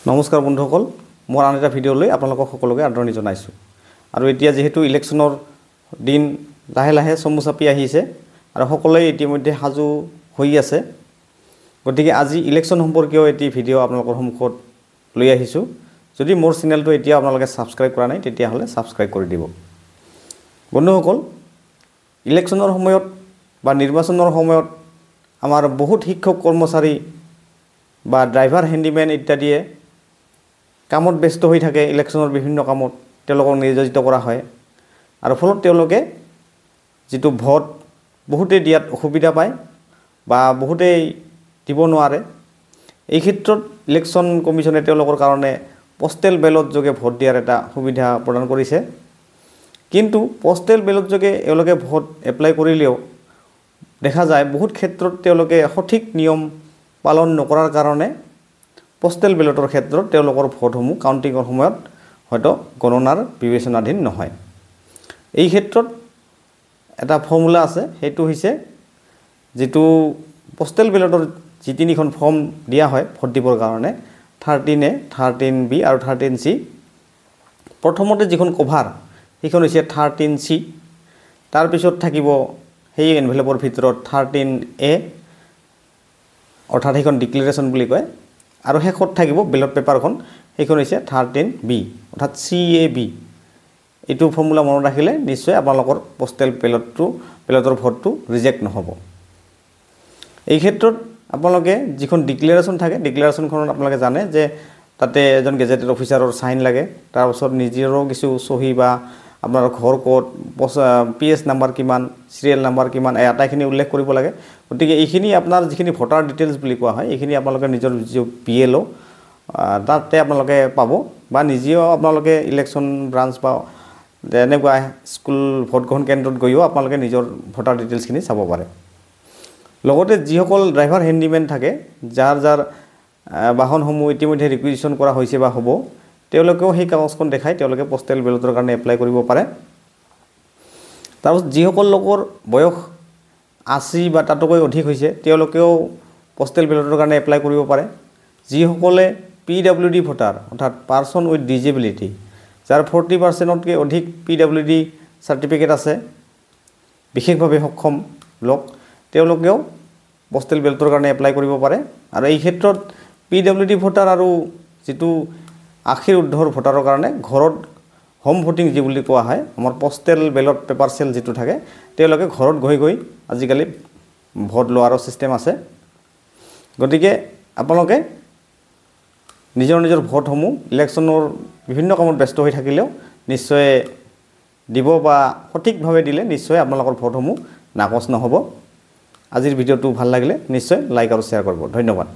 নমস্কাৰ বন্ধুসকল মোৰ আন এটা ভিডিঅ'লৈ আপোনালোকক সকলোকে আদৰণি জনাইছোঁ আৰু এতিয়া যেহেতু ইলেকশ্যনৰ দিন লাহে লাহে চমু চাপি আহিছে আৰু সকলোৱে ইতিমধ্যে সাজু হৈ আছে গতিকে আজি ইলেকশ্যন সম্পৰ্কীয় এটি ভিডিঅ' আপোনালোকৰ সন্মুখত লৈ আহিছোঁ যদি মোৰ চেনেলটো এতিয়া আপোনালোকে সাবস্ক্ৰাইব কৰা নাই তেতিয়া হলে সাবস্ক্ৰাইব কৰি দিব বন্ধুসকল ইলেকশ্যনৰ সময়ত বা নিৰ্বাচনৰ সময়ত আমাৰ বহুত শিক্ষক কৰ্মচাৰী বা ড্ৰাইভাৰ হেণ্ডিমেন ইত্যাদিয়ে কামত ব্যস্ত হৈ থাকে ইলেকশ্যনৰ বিভিন্ন কামত তেওঁলোকক নিয়োজিত কৰা হয় আৰু ফলত তেওঁলোকে যেটো ভোট বহুতে দিয়াত অসুবিধা পায় বা বহুতে দিব নোৱাৰে এই ক্ষেত্ৰত ইলেকশ্যন কমিছনে তেওঁলোকৰ কাৰণে পোষ্টেল বেলট যোগে ভোট দিয়াৰ এটা সুবিধা প্ৰদান কৰিছে কিন্তু পোষ্টেল বেলট যোগে এওঁলোকে ভোট এপ্লাই কৰিলেও দেখা যায় বহুত ক্ষেত্ৰত তেওঁলোকে সঠিক নিয়ম পালন নকৰাৰ কাৰণে পোষ্টেল বেলটৰ ক্ষেত্ৰত তেওঁলোকৰ ভোটসমূহ কাউন্টিংৰ সময়ত হয়তো গণনাৰ বিবেচনাধীন নহয় এই ক্ষেত্ৰত এটা ফৰ্মুলা আছে হেতু হৈছে যেটো পোষ্টেল বেলটৰ যি তিনিখন ফৰ্ম দিয়া হয় ভোট দিবৰ কাৰণে 13A 13B আৰু 13C প্ৰথমতে যিখন কভাৰ সেইখন হৈছে 13C তাৰ পিছত থাকিব সেই এনভেলপৰ ভিতৰত 13A অৰ্থাৎ সেইখন ডিক্লেৰেশ্যন বুলি কয় আৰু হেকত থাকিব বেলট পেপাৰখন সেইখন হৈছে 13B অৰ্থাৎ CAB এটো ফৰ্মুলা মনত ৰাখিলে নিশ্চয় আপোনালোকৰ পোষ্টেল বেলটৰ ভোটটো ৰিজেক্ট নহব এই ক্ষেত্ৰত আপোনালোকে যিখন ডিক্লেৰেশ্যন থাকে ডিক্লেৰেশ্যনখনত আপোনালোকে জানে যে তাতে এজন গেজেটেড অফিচাৰৰ সাইন লাগে তাৰ পিছত নিজৰো কিছু সহি বা আপোনাৰ ঘৰ কোড PS নাম্বাৰ কিমান সিৰিয়াল নাম্বাৰ কিমান আটাইখিনি উল্লেখ কৰিব লাগে গতিকে এইখিনি আপোনাৰ যিখিনি ভোটাৰ ডিটেইলছ বুলি কোৱা হয় এইখিনি আপোনালোকে নিজৰ PLO তাতে আপোনালোকে পাব বা নিজেও আপোনালোকে ইলেকশ্যন ব্ৰাঞ্চ বা এনেকুৱা স্কুল ভোট গ্ৰহণ কেন্দ্ৰত গৈও আপোনালোকে নিজৰ ভোটাৰ ডিটেইলছখিনি চাব পাৰে লগতে যিসকল ড্ৰাইভাৰ হেণ্ডিমেন থাকে যাৰ বাহনসমূহ ইতিমধ্যে ৰিকুইজিশ্যন কৰা হৈছে বা হ'ব তেওঁলোকেও সেই কাগজখন দেখাই তেওঁলোকে পোষ্টেল বেলটৰ কাৰণে এপ্লাই কৰিব পাৰে তাৰপিছত যিসকল লোকৰ বয়স 80 বা তাতকৈ অধিক হৈছে তেওঁলোকেও পোষ্টেল বেলটৰ কাৰণে এপ্লাই কৰিব পাৰে যিসকলে PWD ভোটাৰ অৰ্থাৎ পাৰসন উইথ ডিজেবিলিটি যাৰ 40% তকৈ অধিক PWD সাৰ্টিফিকেট আছে বিশেষভাৱে সক্ষম লোক তেওঁলোকেও পোষ্টেল বেলটৰ কাৰণে এপ্লাই কৰিব পাৰে আৰু এই ক্ষেত্ৰত PWD ভোটাৰ আৰু যেটো আখিৰ উদ্ধৰ ভোটাৰৰ কাৰণে ঘৰত হোম ভোটিং যি বুলি কোৱা হয় আমাৰ পোষ্টেল বেলট পেপাৰ সেল যেটো থাকে তেওঁলোকে ঘৰত গৈ আজিকালি ভোট লোৱাৰ সিস্টেম আছে গতিকে আপোনালোকে নিজৰ ভোটসমূহ ইলেকশ্যনৰ বিভিন্ন কামত ব্যস্ত হৈ থাকিলেও নিশ্চয় দিব বা সঠিকভাৱে দিলে নিশ্চয় আপোনালোকৰ ভোটসমূহ নাকচ নহব আজিৰ ভিডিঅটো ভাল লাগিলে নিশ্চয় লাইক আৰু শ্বেয়াৰ কৰিব ধন্যবাদ